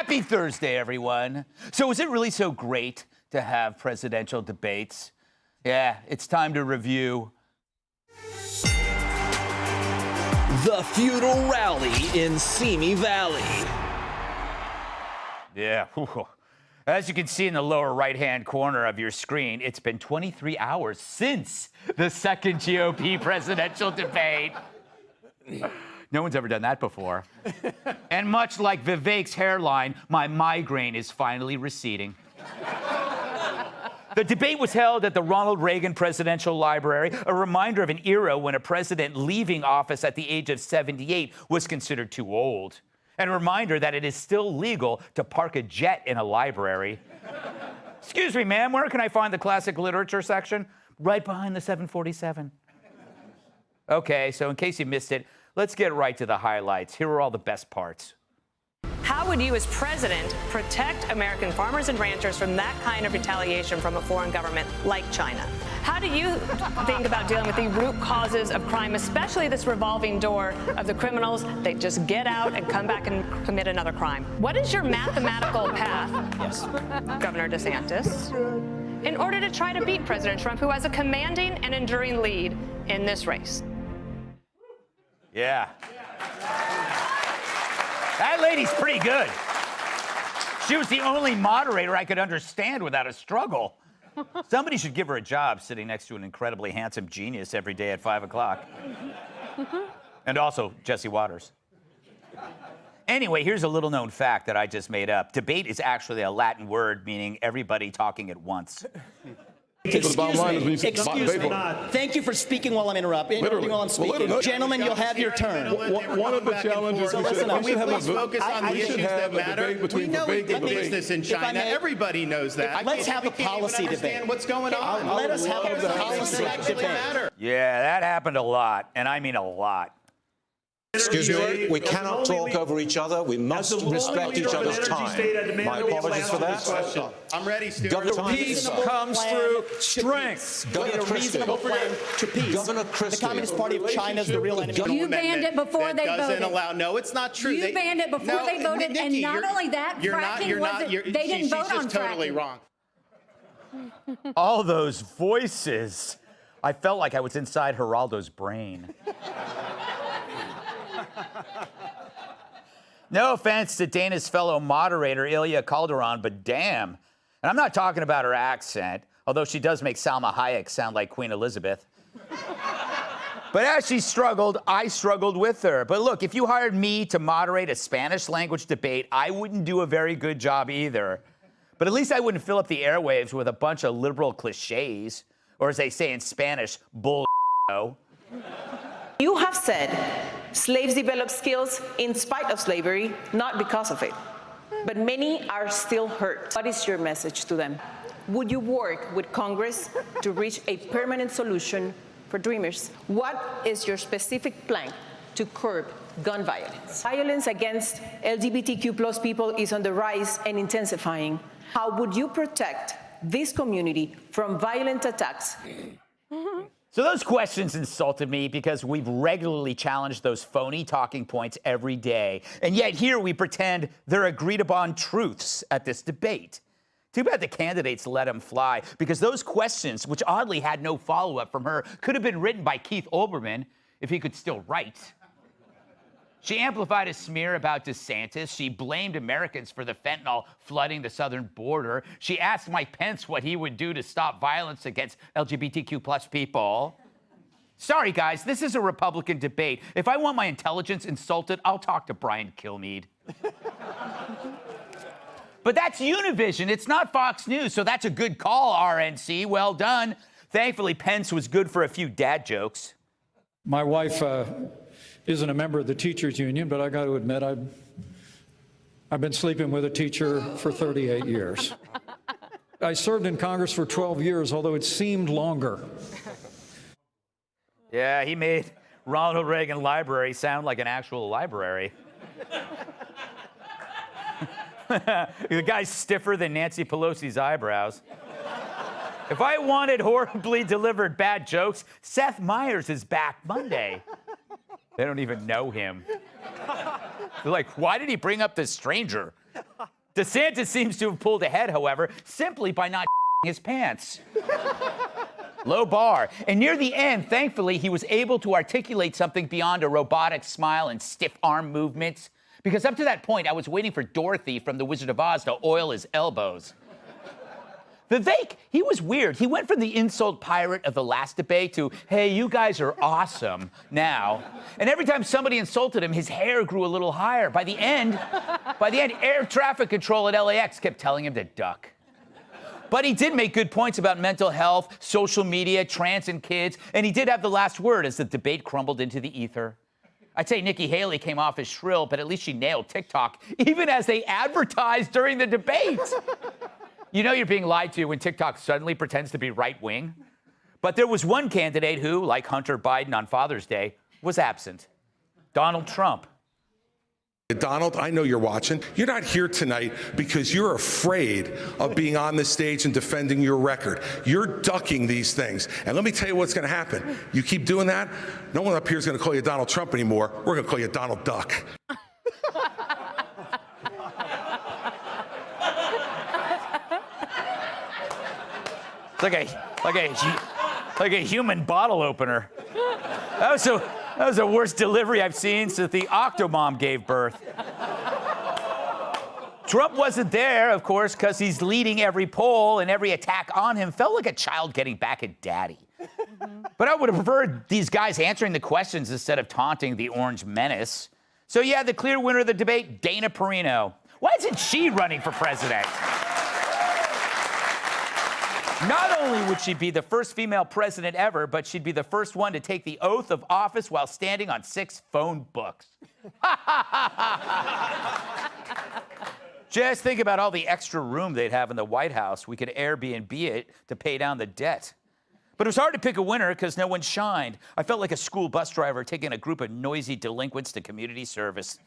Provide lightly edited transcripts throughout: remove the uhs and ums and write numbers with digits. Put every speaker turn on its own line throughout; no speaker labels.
Happy Thursday, everyone. So is it really so great to have presidential debates? Yeah, it's time to review
The feudal rally in Simi Valley.
Yeah. As you can see in the lower right-hand corner of your screen, it's been 23 hours since the second GOP presidential debate. No one's ever done that before. And much like Vivek's hairline, my migraine is finally receding. The debate was held at the Ronald Reagan Presidential Library, a reminder of an era when a president leaving office at the age of 78 was considered too old. And a reminder that it is still legal to park a jet in a library. Excuse me, ma'am, where can I find the classic literature section? Right behind the 747. Okay, so in case you missed it, let's get right to the highlights. Here are all the best parts.
How would you, as president, protect American farmers and ranchers from that kind of retaliation from a foreign government like China? How do you think about dealing with the root causes of crime, especially this revolving door of the criminals? They just get out and come back and commit another crime. What is your mathematical path, Governor DeSantis, in order to try to beat President Trump, who has a commanding and enduring lead in this race?
Yeah. That lady's pretty good. She was the only moderator I could understand without a struggle. Somebody should give her a job sitting next to an incredibly handsome genius every day at 5 o'clock. And also Jesse Waters. Anyway, here's a little known fact that I just made up. Debate is actually a Latin word meaning everybody talking at once.
Excuse me. Thank you for speaking while I'm interrupting while I'm speaking. Gentlemen, you'll have your turn.
One of the challenges is that we should have a focus on the issues that matter. We know we can fix this in China. Everybody knows that.
Let's have a policy debate.
What's going on?
Let us have a policy debate.
Yeah, that happened a lot, and I mean a lot.
Excuse me, we cannot talk over each other. We must respect each other's time. My apologies for that.
I'm ready, Stuart.
Peace comes through strength.
Governor reasonable plan to peace.
Governor Christie.
The Communist Party of China is the real enemy.
You banned it before they voted.
No, it's not true.
You banned it before they voted, and not only that, fracking wasn't. They didn't vote on fracking.
She's just totally wrong.
All those voices. I felt like I was inside Geraldo's brain. No offense to Dana's fellow moderator, Ilya Calderon, but damn. And I'm not talking about her accent, although she does make Salma Hayek sound like Queen Elizabeth. But as she struggled, I struggled with her. But look, if you hired me to moderate a Spanish language debate, I wouldn't do a very good job either. But at least I wouldn't fill up the airwaves with a bunch of liberal cliches, or as they say in Spanish, bull.
You have said slaves develop skills in spite of slavery, not because of it. But many are still hurt. What is your message to them? Would you work with Congress to reach a permanent solution for dreamers? What is your specific plan to curb gun violence? Violence against LGBTQ+ people is on the rise and intensifying. How would you protect this community from violent attacks?
So those questions insulted me because we've regularly challenged those phony talking points every day. And yet here we pretend they're agreed upon truths at this debate. Too bad the candidates let them fly, because those questions, which oddly had no follow-up from her, could have been written by Keith Olbermann if he could still write. She amplified a smear about DeSantis. She blamed Americans for the fentanyl flooding the southern border. She asked Mike Pence what he would do to stop violence against LGBTQ+ people. Sorry, guys, this is a Republican debate. If I want my intelligence insulted, I'll talk to Brian Kilmeade. But that's Univision. It's not Fox News, so that's a good call, RNC. Well done. Thankfully, Pence was good for a few dad jokes.
My wife isn't a member of the teachers union, but I got to admit I've been sleeping with a teacher for 38 years. I served in Congress for 12 years, although it seemed longer.
Yeah, he made Ronald Reagan Library sound like an actual library. The guy's stiffer than Nancy Pelosi's eyebrows. If I wanted horribly delivered bad jokes, Seth Meyers is back Monday. They don't even know him. They're like, why did he bring up this stranger? DeSantis seems to have pulled ahead, however, simply by not his pants. Low bar. And near the end, thankfully, he was able to articulate something beyond a robotic smile and stiff arm movements. Because up to that point, I was waiting for Dorothy from The Wizard of Oz to oil his elbows. Vivek, he was weird. He went from the insult pirate of the last debate to, hey, you guys are awesome now. And every time somebody insulted him, his hair grew a little higher. By the end, air traffic control at LAX kept telling him to duck. But he did make good points about mental health, social media, trans and kids, and he did have the last word as the debate crumbled into the ether. I'd say Nikki Haley came off as shrill, but at least she nailed TikTok, even as they advertised during the debate. You know you're being lied to when TikTok suddenly pretends to be right-wing. But there was one candidate who, like Hunter Biden on Father's Day, was absent. Donald Trump.
Donald, I know you're watching. You're not here tonight because you're afraid of being on the stage and defending your record. You're ducking these things. And let me tell you what's going to happen. You keep doing that, no one up here is going to call you Donald Trump anymore. We're going to call you Donald Duck.
Like a human bottle opener. That was the worst delivery I've seen since the Octomom gave birth. Trump wasn't there, of course, because he's leading every poll, and every attack on him felt like a child getting back at daddy. But I would have preferred these guys answering the questions instead of taunting the orange menace. So yeah, the clear winner of the debate, Dana Perino. Why isn't she running for president? Not only would she be the first female president ever, but she'd be the first one to take the oath of office while standing on 6 phone books. Just think about all the extra room they'd have in the White House. We could Airbnb it to pay down the debt. But it was hard to pick a winner because no one shined. I felt like a school bus driver taking a group of noisy delinquents to community service.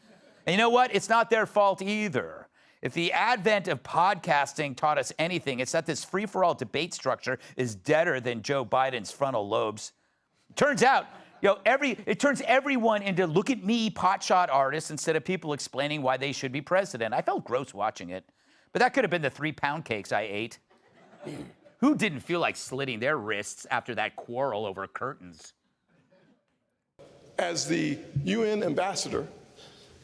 And you know what? It's not their fault either. If the advent of podcasting taught us anything, it's that this free-for-all debate structure is deader than Joe Biden's frontal lobes. Turns out, it turns everyone into look-at-me potshot artists instead of people explaining why they should be president. I felt gross watching it, but that could have been the 3-pound cakes I ate. Who didn't feel like slitting their wrists after that quarrel over curtains?
As the UN ambassador,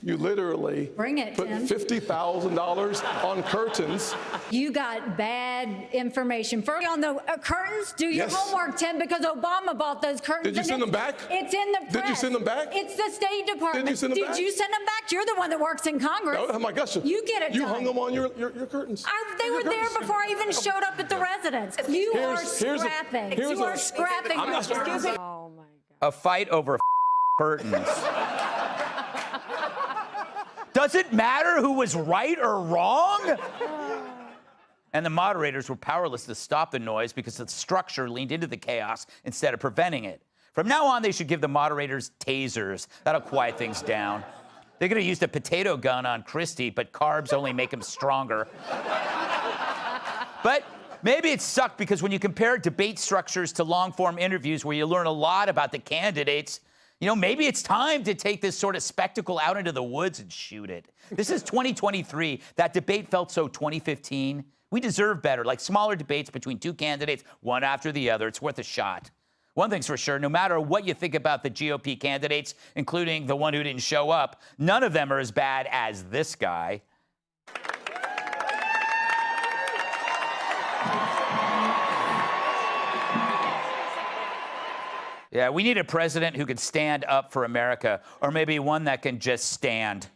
you literally put $50,000 on curtains.
You got bad information. First, on the curtains, do your homework, Tim, because Obama bought those curtains.
Did you send them back?
It's in the press.
Did you send them back?
It's the State Department.
Did you send them back?
Did you send them back? You're the one that works in Congress.
Oh my gosh.
You get it
You
done.
hung them on your curtains.
They were there before I even showed up at the residence. You are scrapping. You are scrapping.
I'm not scrapping.
Oh, my God.
A fight over curtains. Does it matter who was right or wrong? And the moderators were powerless to stop the noise because the structure leaned into the chaos instead of preventing it. From now on, they should give the moderators tasers. That'll quiet things down. They could have used a potato gun on Christie, but carbs only make him stronger. But maybe it sucked because when you compare debate structures to long-form interviews where you learn a lot about the candidates, maybe it's time to take this sort of spectacle out into the woods and shoot it. This is 2023. That debate felt so 2015. We deserve better, like smaller debates between 2 candidates, one after the other. It's worth a shot. One thing's for sure, no matter what you think about the GOP candidates, including the one who didn't show up, none of them are as bad as this guy. Yeah, we need a president who can stand up for America, or maybe one that can just stand.